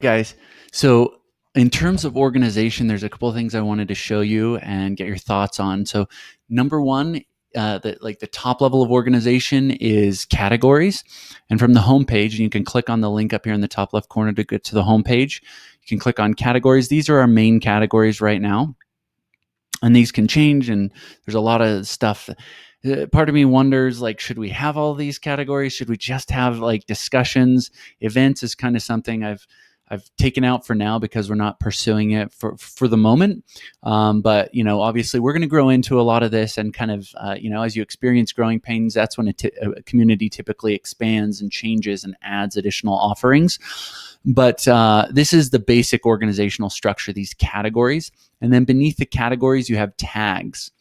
Guys, so in terms of organization, there's a couple of things I wanted to show you and get your thoughts on. So number one, the top level of organization is categories. And from the homepage, and you can click on the link up here in the top left corner to get to the homepage. You can click on categories. These are our main categories right now. And these can change, and there's a lot of stuff. Part of me wonders, like, should we have all these categories? Should we just have like discussions? Events is kind of something I've taken out for now because we're not pursuing it for the moment. But obviously, we're going to grow into a lot of this, and kind of as you experience growing pains, that's when a community typically expands and changes and adds additional offerings. But this is the basic organizational structure, these categories. And then beneath the categories, you have tags.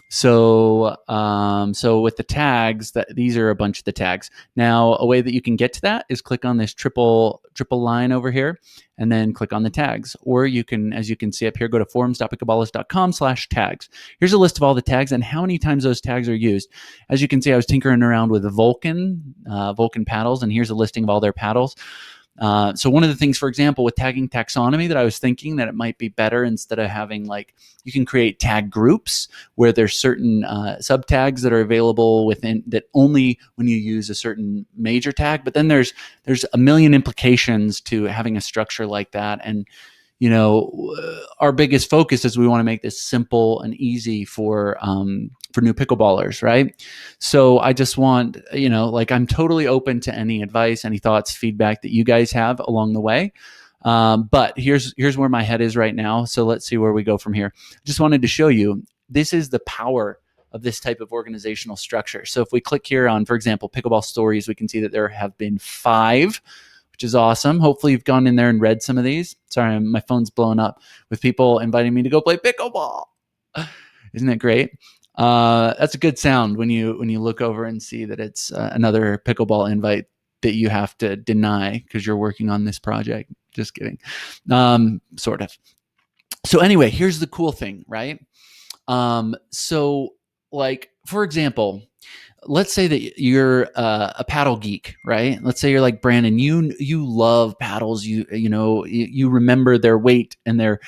So with the tags, these are a bunch of the tags. Now, a way that you can get to that is click on this triple line over here, and then click on the tags. Or you can, as you can see up here, go to forums.pickleballist.com/tags. Here's a list of all the tags and how many times those tags are used. As you can see, I was tinkering around with Vulcan paddles, and here's a listing of all their paddles. So one of the things, for example, with tagging taxonomy, that I was thinking that it might be better, instead of having you can create tag groups where there's certain sub tags that are available within that only when you use a certain major tag. But then there's a million implications to having a structure like that. And our biggest focus is we want to make this simple and easy for new pickleballers, right? So I just want, I'm totally open to any advice, any thoughts, feedback that you guys have along the way. But here's where my head is right now. So let's see where we go from here. Just wanted to show you, this is the power of this type of organizational structure. So if we click here on, for example, pickleball stories, we can see that there have been 5, which is awesome. Hopefully you've gone in there and read some of these. Sorry, my phone's blowing up with people inviting me to go play pickleball. Isn't that great? That's a good sound when you look over and see that it's another pickleball invite that you have to deny because you're working on this project. Just kidding. Sort of. So anyway, here's the cool thing, right? So for example, let's say that you're a paddle geek, right? Let's say you're like Brandon. You love paddles. You remember their weight and their.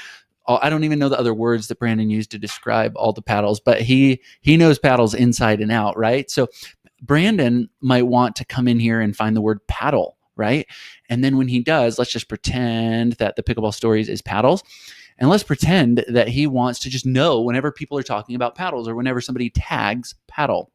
I don't even know the other words that Brandon used to describe all the paddles, but he knows paddles inside and out, right? So Brandon might want to come in here and find the word paddle, right? And then when he does, let's just pretend that the pickleball stories is paddles. And let's pretend that he wants to just know whenever people are talking about paddles or whenever somebody tags paddle.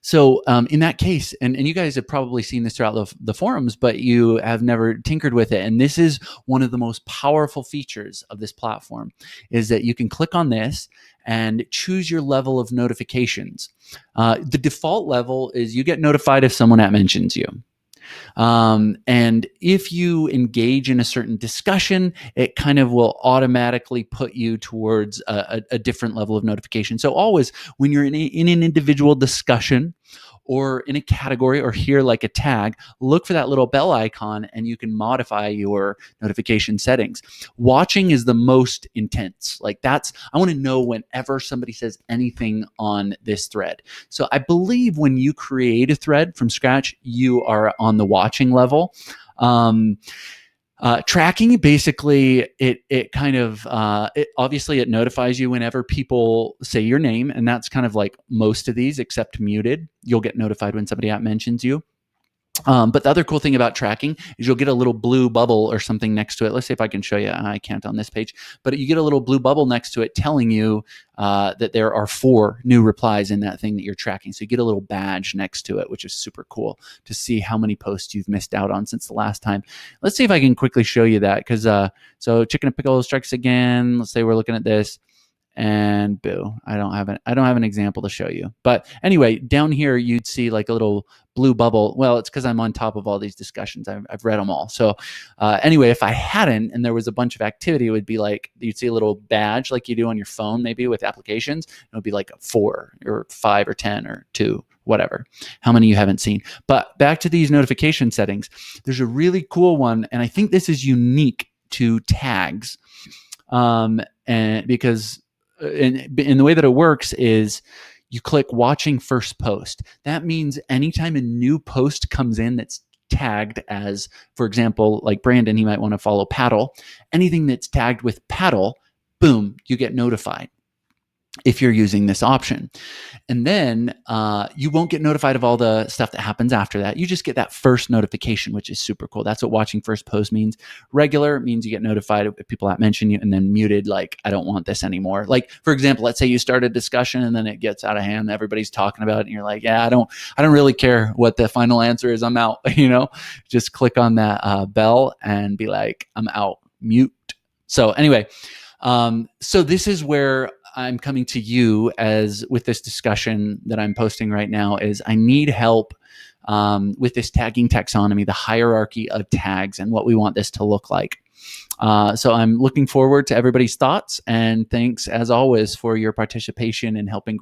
So in that case, and you guys have probably seen this throughout the forums, but you have never tinkered with it. And this is one of the most powerful features of this platform, is that you can click on this and choose your level of notifications. The default level is you get notified if someone mentions you. And if you engage in a certain discussion, it kind of will automatically put you towards a different level of notification. So always when you're in an individual discussion or in a category or hear like a tag, look for that little bell icon and you can modify your notification settings. Watching is the most intense. I want to know whenever somebody says anything on this thread. So I believe when you create a thread from scratch, you are on the watching level. Tracking, basically, it kind of obviously it notifies you whenever people say your name, and that's kind of like most of these, except muted. You'll get notified when somebody mentions you. But the other cool thing about tracking is you'll get a little blue bubble or something next to it. Let's see if I can show you. I can't on this page, but you get a little blue bubble next to it telling you that there are 4 new replies in that thing that you're tracking. So you get a little badge next to it, which is super cool to see how many posts you've missed out on since the last time. Let's see if I can quickly show you that, because so Chicken and Pickle strikes again. Let's say we're looking at this. And boo, I don't have an example to show you. But anyway, down here you'd see like a little blue bubble. Well, it's because I'm on top of all these discussions. I've read them all. So anyway, if I hadn't and there was a bunch of activity, it would be like you'd see a little badge like you do on your phone, maybe with applications. It would be like 4 or 5 or 10 or 2. Whatever, how many you haven't seen. But back to these notification settings, there's a really cool one, and I think this is unique to tags, and because in the way that it works is you click watching first post. That means anytime a new post comes in that's tagged as, for example, like Brandon, he might want to follow paddle. Anything that's tagged with paddle, boom, you get notified if you're using this option. And then you won't get notified of all the stuff that happens after that. You just get that first notification, which is super cool. That's what watching first post means. Regular means you get notified if people that mention you, and then muted, like, I don't want this anymore. Like, for example, let's say you start a discussion and then it gets out of hand. Everybody's talking about it and you're like, yeah, I don't really care what the final answer is. I'm out, just click on that bell and be like, I'm out, mute. So anyway, so this is where I'm coming to you as with this discussion that I'm posting right now is I need help with this tagging taxonomy, the hierarchy of tags and what we want this to look like. So I'm looking forward to everybody's thoughts, and thanks as always for your participation in helping